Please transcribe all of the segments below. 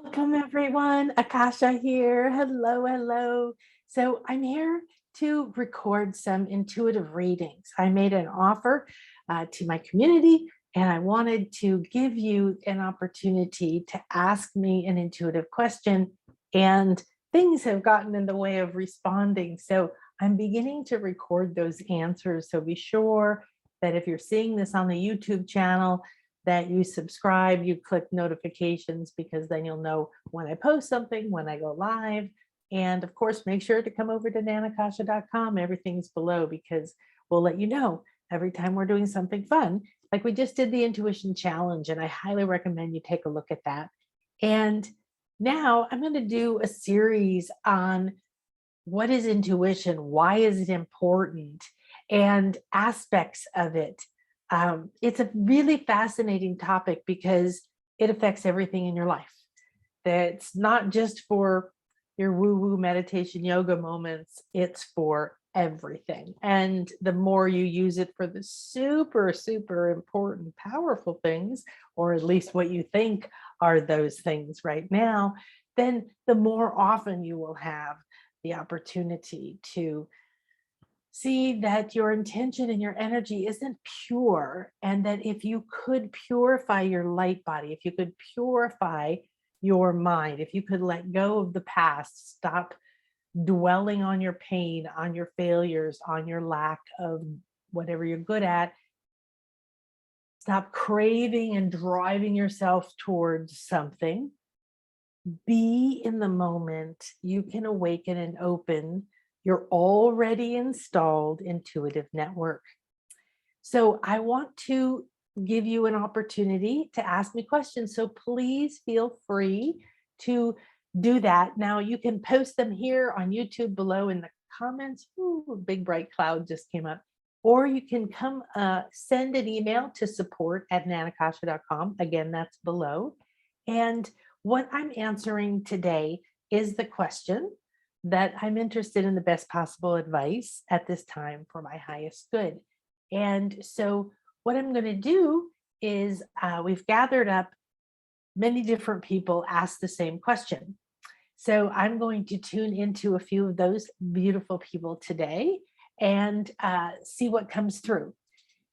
Welcome everyone, Akasha here. Hello, hello. So I'm here to record some intuitive readings. I made an offer to my community and I wanted to give you an opportunity to ask me an intuitive question, and things have gotten in the way of responding. So I'm beginning to record those answers. So be sure that if you're seeing this on the YouTube channel, that you subscribe, you click notifications, because then you'll know when I post something, when I go live. And of course, make sure to come over to nanakasha.com. Everything's below, because we'll let you know every time we're doing something fun. Like we just did the intuition challenge, and I highly recommend you take a look at that. And now I'm going to do a series on what is intuition, why is it important, and aspects of it. It's a really fascinating topic because it affects everything in your life. That's not just for your woo-woo meditation yoga moments, it's for everything. And the more you use it for the super, super important, powerful things, or at least what you think are those things right now, then the more often you will have the opportunity to see that your intention and your energy isn't pure, and that if you could purify your light body, if you could purify your mind, if you could let go of the past, stop dwelling on your pain, on your failures, on your lack of whatever you're good at, stop craving and driving yourself towards something, be in the moment, you can awaken and open your already installed intuitive network. So I want to give you an opportunity to ask me questions. So please feel free to do that. Now you can post them here on YouTube below in the comments. Ooh, a big bright cloud just came up. Or you can come send an email to support@nanakasha.com. Again, that's below. And what I'm answering today is the question that I'm interested in the best possible advice at this time for my highest good. And so what I'm going to do is we've gathered up many different people ask the same question. So I'm going to tune into a few of those beautiful people today and see what comes through.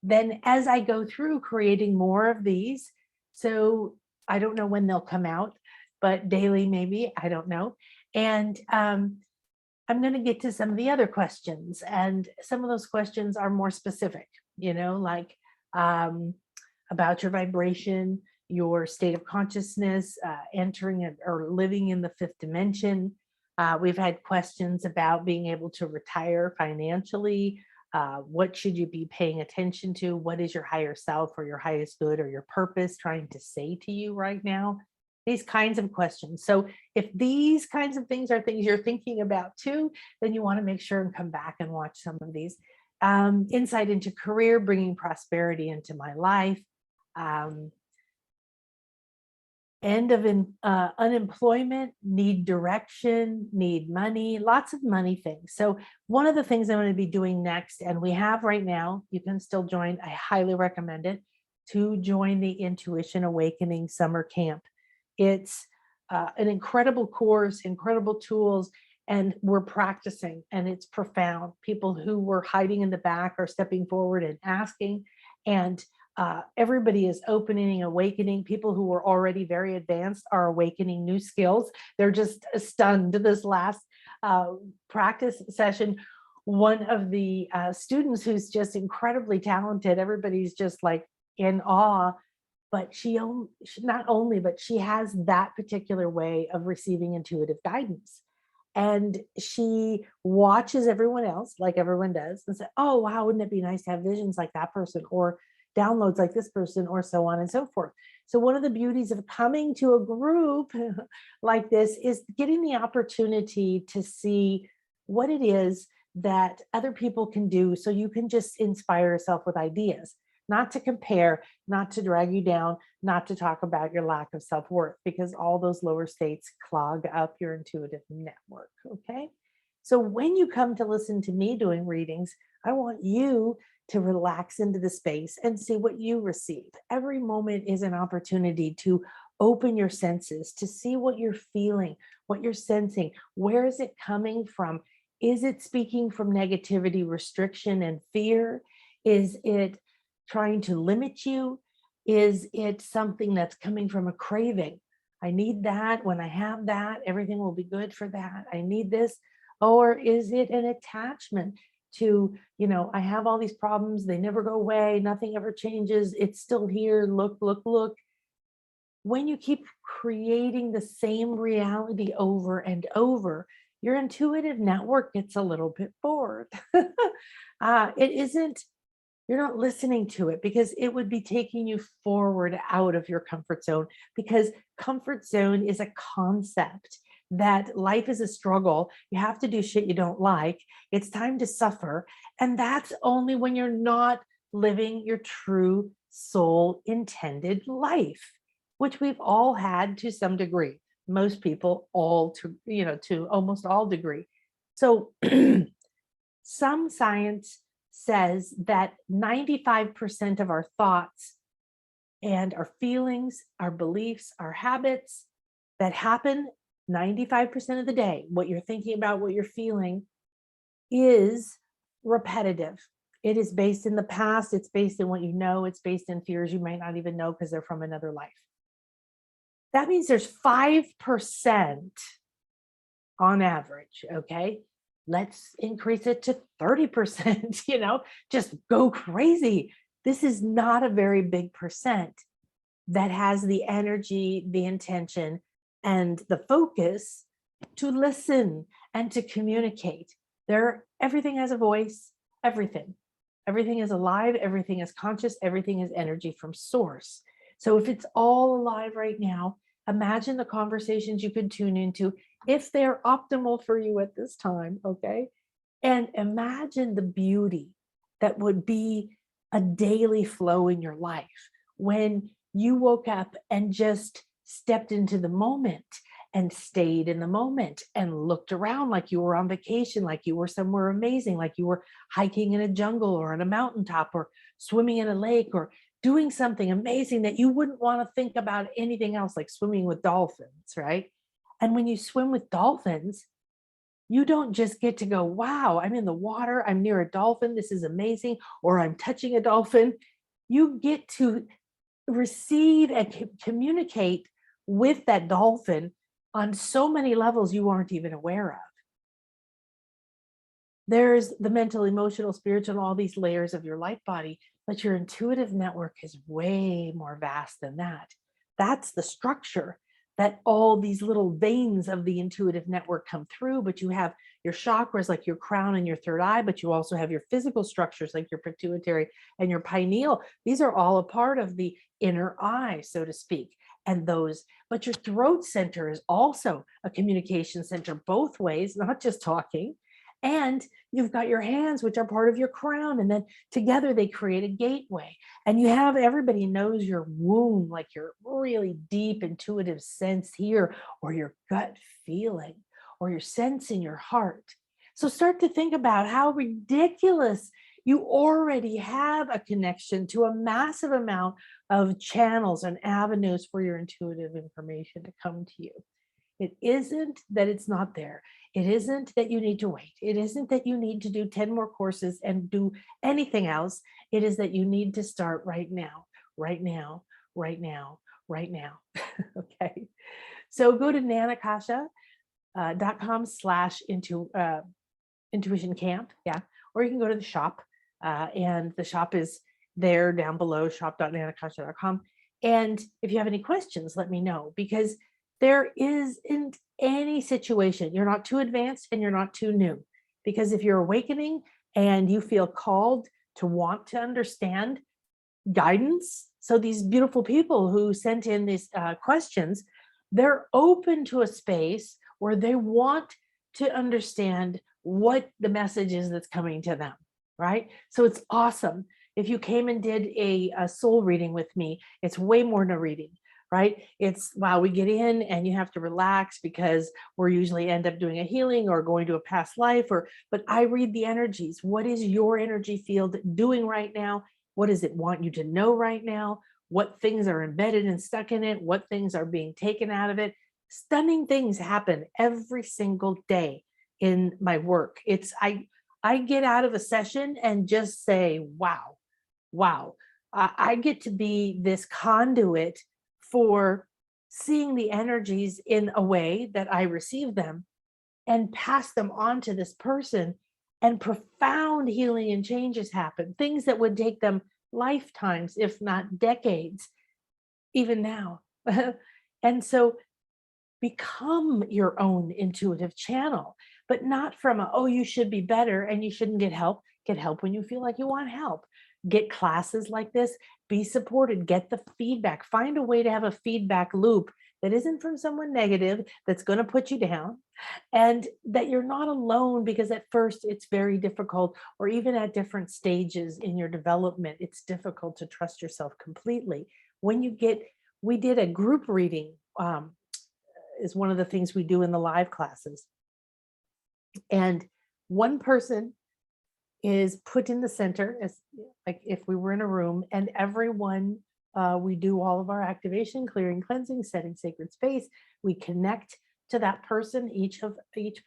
Then as I go through creating more of these, so I don't know when they'll come out, but daily maybe, I don't know. And I'm going to get to some of the other questions, and some of those questions are more specific, like about your vibration, your state of consciousness, entering or living in the fifth dimension. We've had questions about being able to retire financially. What should you be paying attention to? What is your higher self or your highest good or your purpose trying to say to you right now? These kinds of questions. So if these kinds of things are things you're thinking about too, then you want to make sure and come back and watch some of these. Insight into career, bringing prosperity into my life. End of unemployment, need direction, need money, lots of money things. So one of the things I'm going to be doing next, and we have right now, you can still join, I highly recommend it, to join the Intuition Awakening Summer Camp. It's an incredible course, incredible tools, and we're practicing, and it's profound. People who were hiding in the back are stepping forward and asking, and everybody is opening, awakening. People who were already very advanced are awakening new skills. They're just stunned. This last practice session, one of the students who's just incredibly talented, everybody's just like in awe, but she not only, but she has that particular way of receiving intuitive guidance. And she watches everyone else like everyone does and say, oh, wow, wouldn't it be nice to have visions like that person, or downloads like this person, or so on and so forth. So one of the beauties of coming to a group like this is getting the opportunity to see what it is that other people can do, so you can just inspire yourself with ideas, not to compare, not to drag you down, not to talk about your lack of self-worth, because all those lower states clog up your intuitive network, okay? So when you come to listen to me doing readings, I want you to relax into the space and see what you receive. Every moment is an opportunity to open your senses to see what you're feeling, what you're sensing. Where is it coming from? Is it speaking from negativity, restriction, and fear? Is it trying to limit you? Is it something that's coming from a craving? I need that. When I have that, everything will be good for that. I need this. Or is it an attachment to, I have all these problems, they never go away, nothing ever changes, it's still here, look, look, look. When you keep creating the same reality over and over, your intuitive network gets a little bit bored. It isn't, you're not listening to it because it would be taking you forward out of your comfort zone, because comfort zone is a concept that life is a struggle. You have to do shit you don't like. It's time to suffer. And that's only when you're not living your true soul intended life, which we've all had to some degree. Most people all to almost all degree. So some science says that 95% of our thoughts and our feelings, our beliefs, our habits that happen 95% of the day, what you're thinking about, what you're feeling, is repetitive. It is based in the past. It's based in what you know. It's based in fears you might not even know because they're from another life. That means there's 5% on average, okay? Let's increase it to 30%, just go crazy. This is not a very big percent that has the energy, the intention, and the focus to listen and to communicate. Everything has a voice, everything. Everything is alive, everything is conscious, everything is energy from source. So if it's all alive right now, imagine the conversations you could tune into if they're optimal for you at this time, okay? And imagine the beauty that would be a daily flow in your life when you woke up and just stepped into the moment and stayed in the moment and looked around like you were on vacation, like you were somewhere amazing, like you were hiking in a jungle or on a mountaintop or swimming in a lake or doing something amazing that you wouldn't want to think about anything else, like swimming with dolphins, right? And when you swim with dolphins, you don't just get to go, wow, I'm in the water, I'm near a dolphin, this is amazing, or I'm touching a dolphin. You get to receive and communicate with that dolphin on so many levels you aren't even aware of. There's the mental, emotional, spiritual, all these layers of your life body, but your intuitive network is way more vast than that. That's the structure that all these little veins of the intuitive network come through, but you have your chakras like your crown and your third eye, but you also have your physical structures like your pituitary and your pineal. These are all a part of the inner eye, so to speak. But your throat center is also a communication center both ways, not just talking. And you've got your hands, which are part of your crown. And then together they create a gateway. And everybody knows your womb, like your really deep intuitive sense here, or your gut feeling, or your sense in your heart. So start to think about how ridiculous you already have a connection to a massive amount of channels and avenues for your intuitive information to come to you. It isn't that it's not there. It isn't that you need to wait. It isn't that you need to do 10 more courses and do anything else. It is that you need to start right now, right now, right now, right now. Okay. So go to nanakasha.com/intuition camp. Yeah. Or you can go to the shop, and the shop is there down below, shop.nanakasha.com. And if you have any questions, let me know, because there isn't any situation. You're not too advanced and you're not too new. Because if you're awakening and you feel called to want to understand guidance, so these beautiful people who sent in these questions, they're open to a space where they want to understand what the message is that's coming to them, right? So it's awesome. If you came and did a soul reading with me, it's way more than a reading, right? It's, wow, we get in and you have to relax because we're usually end up doing a healing or going to a past life, but I read the energies. What is your energy field doing right now? What does it want you to know right now? what things are embedded and stuck in it, what things are being taken out of it. Stunning things happen every single day in my work. I get out of a session and just say, wow, wow. I get to be this conduit for seeing the energies in a way that I receive them and pass them on to this person, and profound healing and changes happen, things that would take them lifetimes, if not decades, even now. And so become your own intuitive channel, but not from a, oh, you should be better and you shouldn't get help. Get help when you feel like you want help. Get classes like this, be supported, get the feedback, find a way to have a feedback loop that isn't from someone negative that's going to put you down, and that you're not alone, because at first it's very difficult, or even at different stages in your development, it's difficult to trust yourself completely. When you get, we did a group reading, is one of the things we do in the live classes. And one person is put in the center, as like if we were in a room, and everyone, we do all of our activation, clearing, cleansing, setting sacred space. We connect to that person, each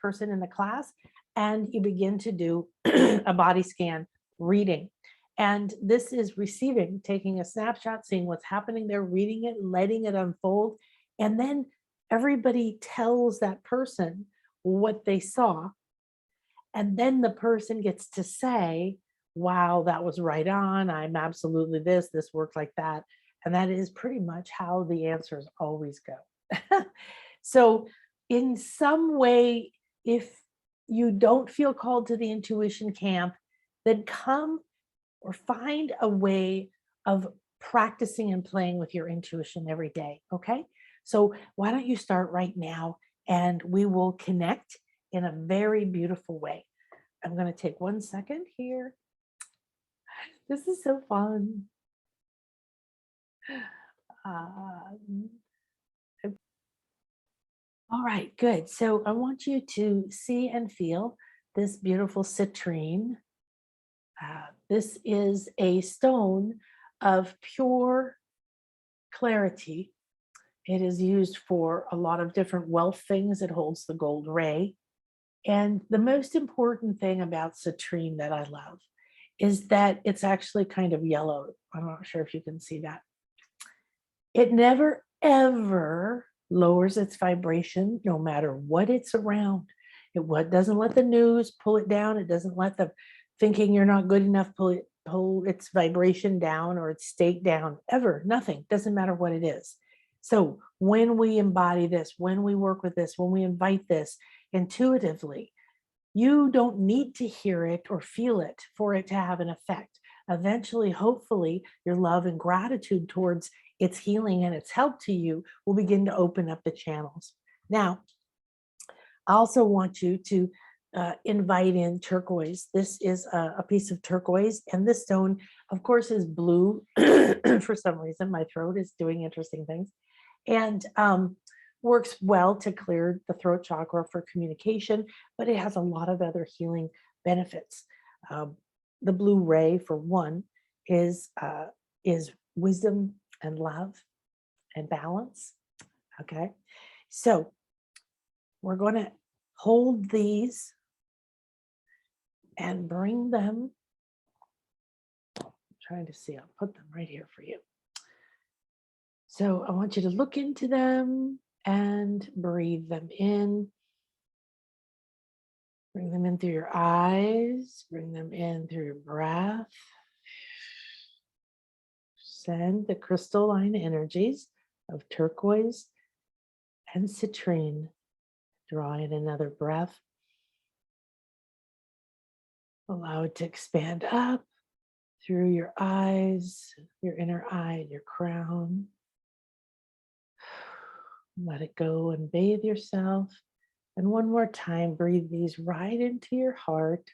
person in the class, and you begin to do a body scan reading. And this is receiving, taking a snapshot, seeing what's happening there, reading it, letting it unfold. And then everybody tells that person what they saw. And then the person gets to say, wow, that was right on. I'm absolutely this worked like that. And that is pretty much how the answers always go. So in some way, if you don't feel called to the intuition camp, then come or find a way of practicing and playing with your intuition every day. Okay. So why don't you start right now, and we will connect in a very beautiful way. I'm going to take 1 second here. This is so fun. Um, all right, good. So I want you to see and feel this beautiful citrine. This is a stone of pure clarity. It is used for a lot of different wealth things. It holds the gold ray. And the most important thing about citrine that I love is that it's actually kind of yellow. I'm not sure if you can see that. It never, ever lowers its vibration, no matter what it's around. It doesn't let the news pull it down. It doesn't let the thinking you're not good enough pull its vibration down or its state down, ever, nothing. Doesn't matter what it is. So when we embody this, when we work with this, when we invite this intuitively, you don't need to hear it or feel it for it to have an effect. Eventually, hopefully, your love and gratitude towards its healing and its help to you will begin to open up the channels. Now, I also want you to invite in turquoise. This is a piece of turquoise, and this stone, of course, is blue. For some reason, my throat is doing interesting things, and works well to clear the throat chakra for communication, but it has a lot of other healing benefits. The blue ray, for one, is wisdom and love and balance. Okay, so we're going to hold these and bring them. I'm trying to see, I'll put them right here for you. So I want you to look into them and breathe them in. Bring them in through your eyes, bring them in through your breath. Send the crystalline energies of turquoise and citrine. Draw in another breath. Allow it to expand up through your eyes, your inner eye, your crown. Let it go and bathe yourself. And one more time, breathe these right into your heart.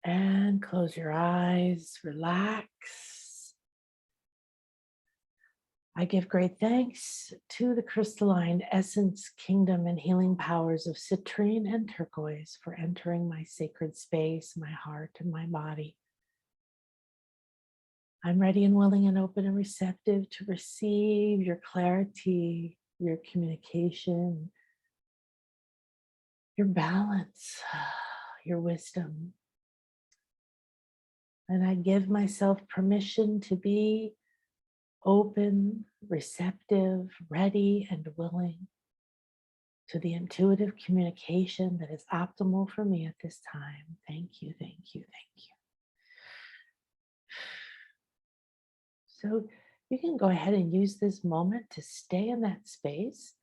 And close your eyes, relax. I give great thanks to the crystalline essence, kingdom, and healing powers of citrine and turquoise for entering my sacred space, my heart, and my body. I'm ready and willing and open and receptive to receive your clarity, your communication, your balance, your wisdom. And I give myself permission to be open, receptive, ready, and willing to the intuitive communication that is optimal for me at this time. Thank you, thank you, thank you. So you can go ahead and use this moment to stay in that space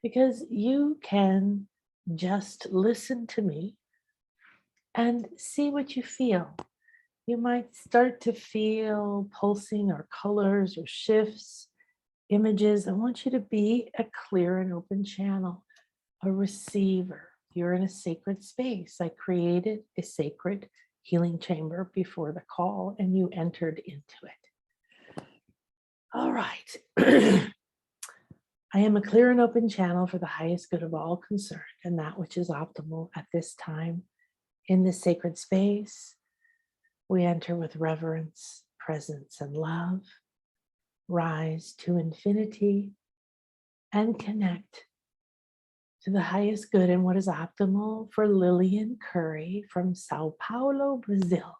because you can just listen to me and see what you feel. You might start to feel pulsing or colors or shifts, images. I want you to be a clear and open channel, a receiver. You're in a sacred space. I created a sacred healing chamber before the call, and you entered into it. All right. I am a clear and open channel for the highest good of all concerned and that which is optimal at this time. In this sacred space, we enter with reverence, presence, and love, rise to infinity, and connect to the highest good and what is optimal for Lillian Curry from Sao Paulo, Brazil.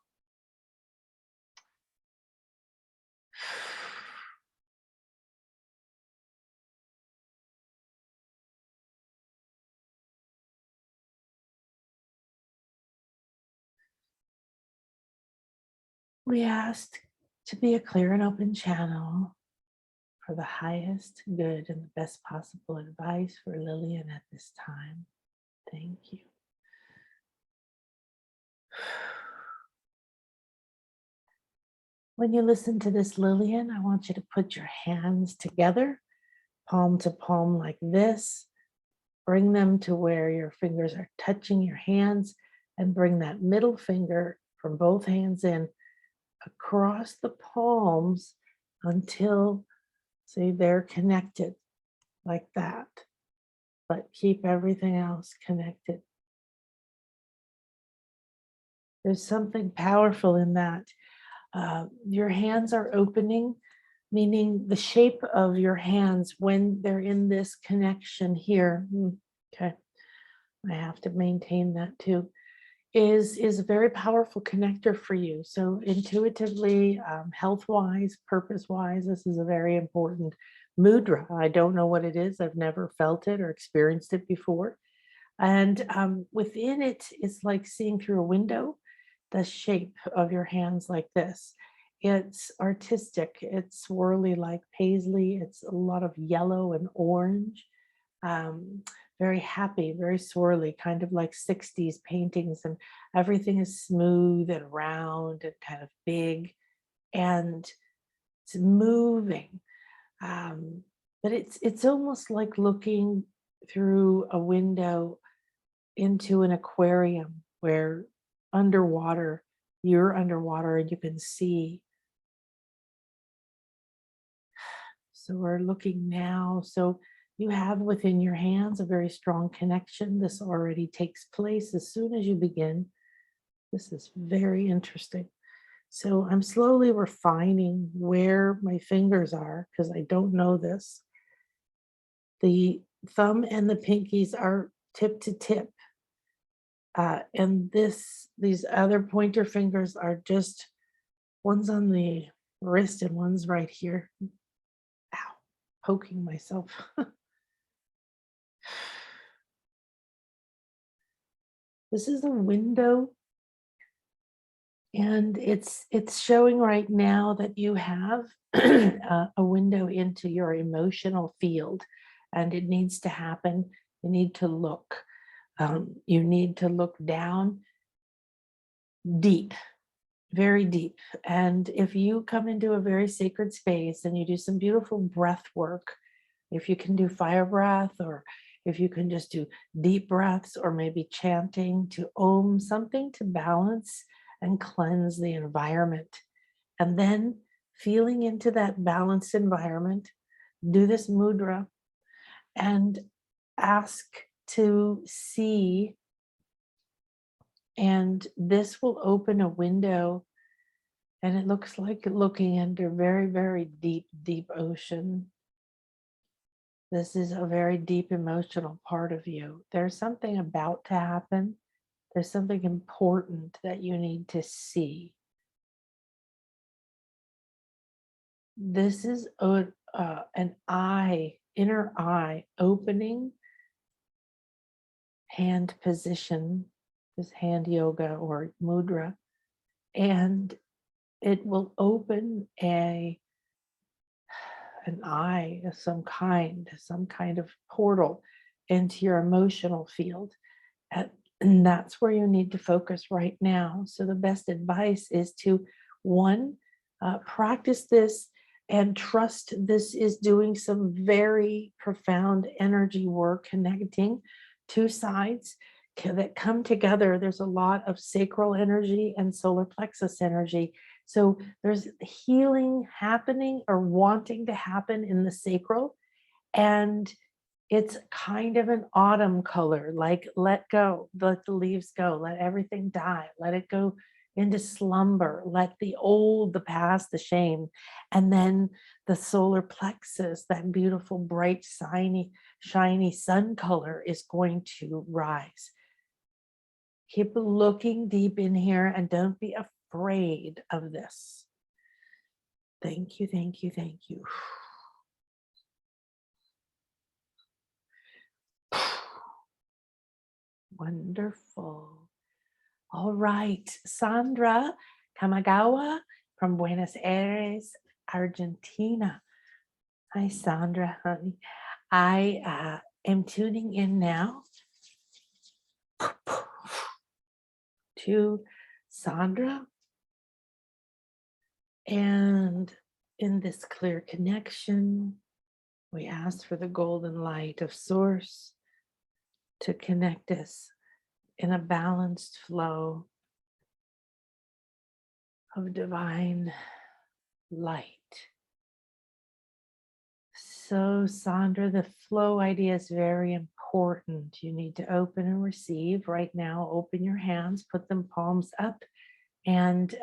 We asked to be a clear and open channel for the highest good and the best possible advice for Lillian at this time. Thank you. When you listen to this, Lillian, I want you to put your hands together, palm to palm like this. Bring them to where your fingers are touching your hands and bring that middle finger from both hands in across the palms until, see, they're connected like that. But keep everything else connected. There's something powerful in that. Your hands are opening, meaning the shape of your hands when they're in this connection here. Okay, I have to maintain that too. Is a very powerful connector for you. So intuitively, health-wise, purpose-wise, this is a very important mudra. I don't know what it is. I've never felt it or experienced it before. And within it, it's like seeing through a window, the shape of your hands like this. It's artistic, it's swirly like paisley, it's a lot of yellow and orange, um, very happy, very swirly, kind of like 60s paintings, and everything is smooth and round and kind of big, and it's moving. But it's almost like looking through a window into an aquarium where underwater, you're underwater and you can see. So we're looking now. So you have within your hands a very strong connection. This already takes place as soon as you begin. This is very interesting. So I'm slowly refining where my fingers are because I don't know this. The thumb and the pinkies are tip to tip. And these other pointer fingers are just, one's on the wrist and one's right here. Ow, poking myself. This is a window, and it's showing right now that you have a window into your emotional field, and it needs to happen. You need to look. You need to look down deep, very deep. And if you come into a very sacred space and you do some beautiful breath work, if you can do fire breath, or if you can just do deep breaths, or maybe chanting to Om, something to balance and cleanse the environment. And then feeling into that balanced environment, do this mudra and ask to see, and this will open a window And it looks like looking into very, very deep, deep ocean. This is a very deep emotional part of you. There's something about to happen. There's something important that you need to see. This is an eye, inner eye opening hand position, this hand yoga or mudra, and it will open an eye of some kind of portal into your emotional field. And that's where you need to focus right now. So the best advice is to, one, practice this and trust this is doing some very profound energy work, connecting two sides that come together. There's a lot of sacral energy and solar plexus energy. So there's healing happening or wanting to happen in the sacral. And it's kind of an autumn color, like let go, let the leaves go, let everything die, let it go into slumber, let the old, the past, the shame. And then the solar plexus, that beautiful, bright, shiny sun color is going to rise. Keep looking deep in here and don't be afraid of this. Thank you, thank you, thank you. Wonderful. All right, Sandra Kamagawa from Buenos Aires, Argentina. Hi, Sandra, honey. I am tuning in now to Sandra. And in this clear connection, we ask for the golden light of Source to connect us in a balanced flow of divine light. So, Sandra, the flow idea is very important. You need to open and receive. Right now, open your hands, put them palms up, and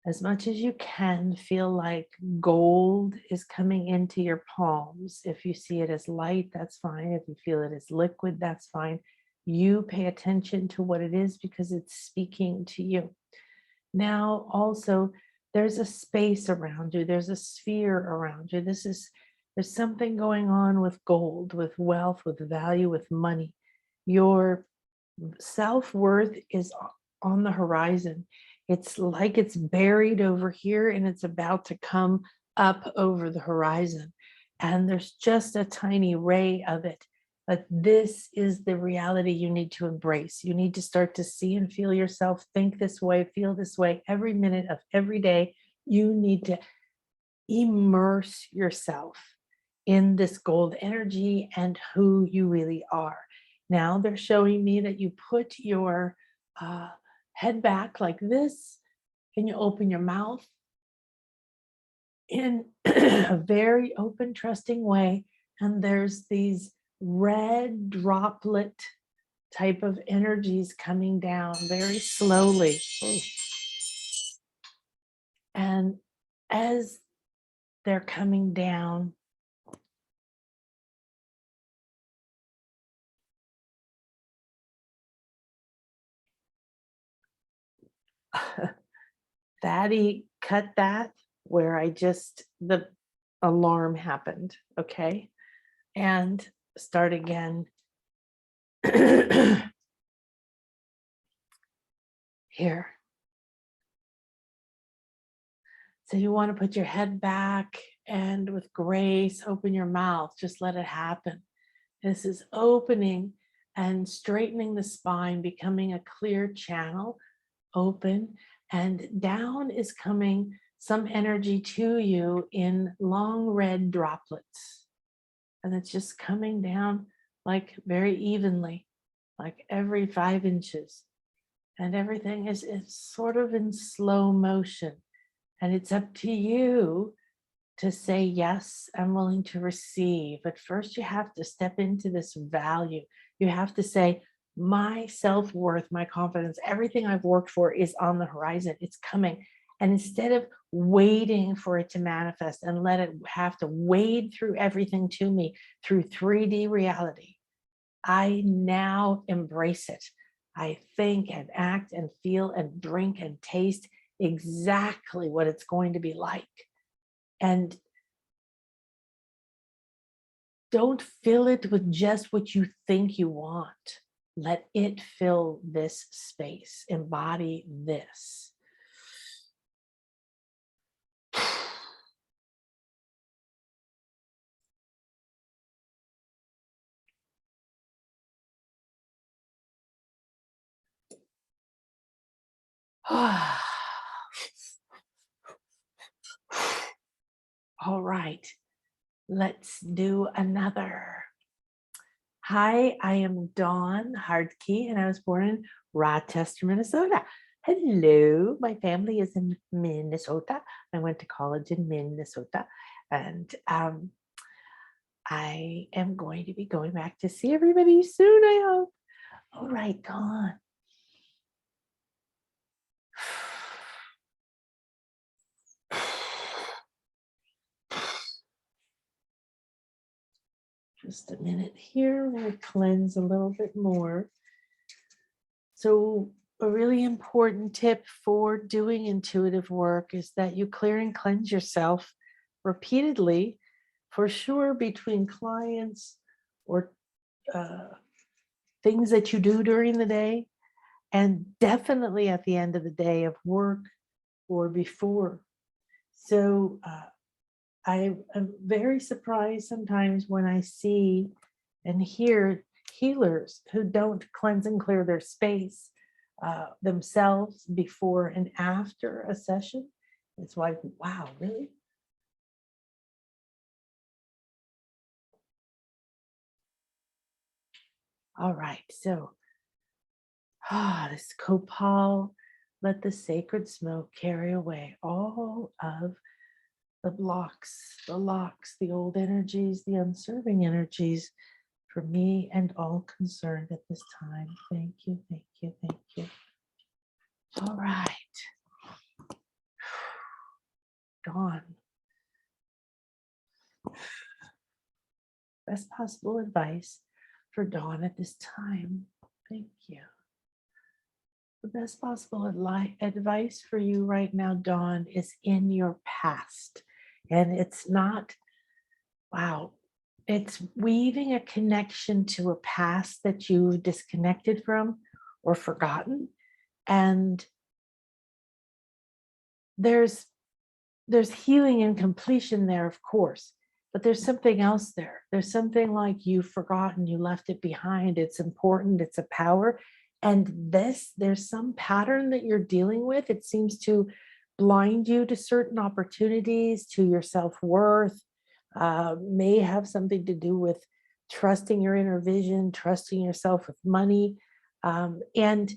as much as you can, feel like gold is coming into your palms. If you see it as light, that's fine. If you feel it as liquid, that's fine. You pay attention to what it is because it's speaking to you. Now, also, there's a space around you. There's a sphere around you. There's something going on with gold, with wealth, with value, with money. Your self-worth is on the horizon. It's like it's buried over here and it's about to come up over the horizon. And there's just a tiny ray of it. But this is the reality you need to embrace. You need to start to see and feel yourself, think this way, feel this way every minute of every day. You need to immerse yourself in this gold energy and who you really are. Now they're showing me that you put your head back like this, and you open your mouth in a very open, trusting way. And there's these red droplet type of energies coming down very slowly. And as they're coming down, Thaddy, cut that where the alarm happened, okay? And start again. Here. So you want to put your head back and with grace, open your mouth, just let it happen. This is opening and straightening the spine, becoming a clear channel, open, and down is coming some energy to you in long red droplets. And it's just coming down like very evenly, like every 5 inches. And everything is sort of in slow motion. And it's up to you to say, yes, I'm willing to receive. But first you have to step into this value. You have to say, my self-worth, my confidence, everything I've worked for is on the horizon. It's coming. And instead of waiting for it to manifest and let it have to wade through everything to me through 3D reality, I now embrace it. I think and act and feel and drink and taste exactly what it's going to be like. And don't fill it with just what you think you want. Let it fill this space. Embody this. All right, let's do another. Hi, I am Dawn Hardkey, and I was born in Rochester, Minnesota. Hello, my family is in Minnesota. I went to college in Minnesota, and I am going to be going back to see everybody soon, I hope. All right, Dawn. Just a minute here, we'll cleanse a little bit more. So a really important tip for doing intuitive work is that you clear and cleanse yourself repeatedly, for sure, between clients or things that you do during the day, and definitely at the end of the day of work or before. So I am very surprised sometimes when I see and hear healers who don't cleanse and clear their space themselves before and after a session. It's like, wow, really? All right, so this copal, let the sacred smoke carry away all of the blocks, the locks, the old energies, the unserving energies for me and all concerned at this time. Thank you, thank you, thank you. All right. Dawn. Best possible advice for Dawn at this time. Thank you. The best possible advice for you right now, Dawn, is in your past. And it's not, wow, it's weaving a connection to a past that you've disconnected from or forgotten. And there's healing and completion there, of course, but there's something else there. There's something like you've forgotten, you left it behind. It's important, it's a power. And there's some pattern that you're dealing with. It seems to blind you to certain opportunities, to your self-worth, may have something to do with trusting your inner vision, trusting yourself with money. And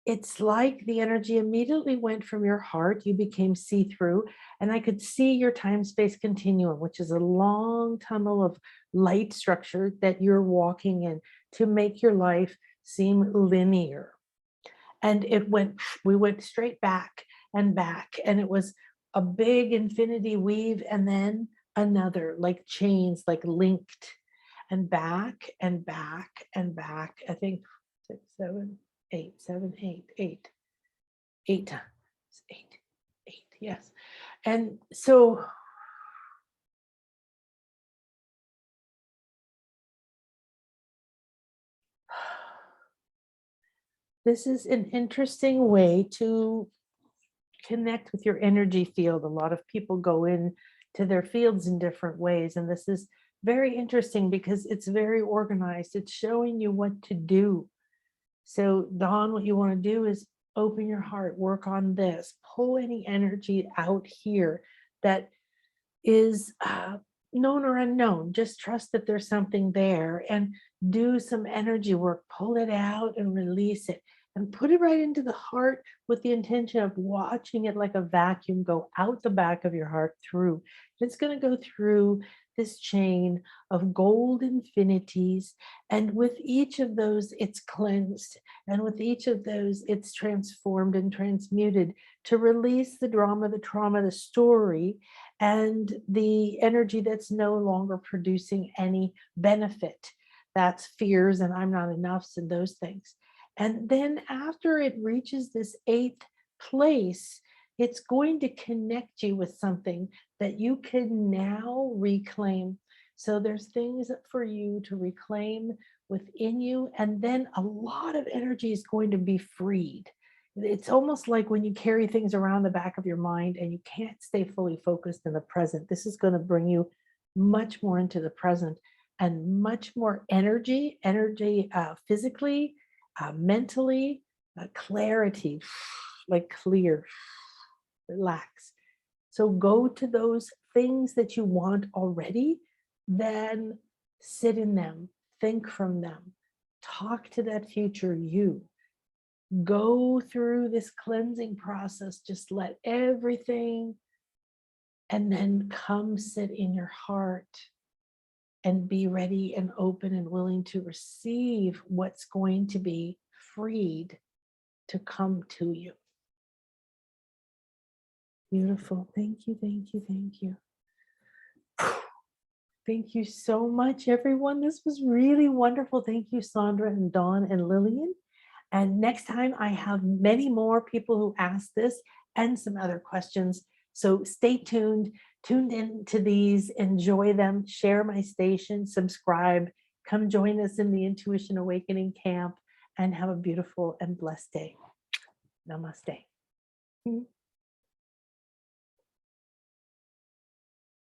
it's like the energy immediately went from your heart, you became see-through, and I could see your time-space continuum, which is a long tunnel of light structure that you're walking in to make your life seem linear. And we went straight back, and it was a big infinity weave, and then another, like chains, like linked, and back and back and back. I think 6, 7, 8, 7, 8, 8, 8 times, 8, 8, yes. And so this is an interesting way to connect with your energy field. A lot of people go in to their fields in different ways, and this is very interesting because it's very organized. It's showing you what to do. So Dawn, what you want to do is open your heart, work on this, pull any energy out here that is known or unknown. Just trust that there's something there and do some energy work, pull it out and release it and put it right into the heart with the intention of watching it like a vacuum go out the back of your heart through. It's going to go through this chain of gold infinities. And with each of those, it's cleansed. And with each of those, it's transformed and transmuted to release the drama, the trauma, the story, and the energy that's no longer producing any benefit. That's fears and I'm not enoughs and those things. And then after it reaches this eighth place, it's going to connect you with something that you can now reclaim. So there's things for you to reclaim within you, and then a lot of energy is going to be freed. It's almost like when you carry things around the back of your mind and you can't stay fully focused in the present. This is going to bring you much more into the present and much more energy, physically, mentally, clarity, like clear, relax. So go to those things that you want already, then sit in them, think from them, talk to that future you. Go through this cleansing process, just let everything, and then come sit in your heart and be ready and open and willing to receive what's going to be freed to come to you. Beautiful. Thank you, thank you, thank you. Thank you so much, everyone. This was really wonderful. Thank you, Sandra and Dawn and Lillian. And next time I have many more people who ask this and some other questions. So stay tuned in to these, enjoy them, share my station, subscribe, come join us in the Intuition Awakening Camp, and have a beautiful and blessed day. Namaste.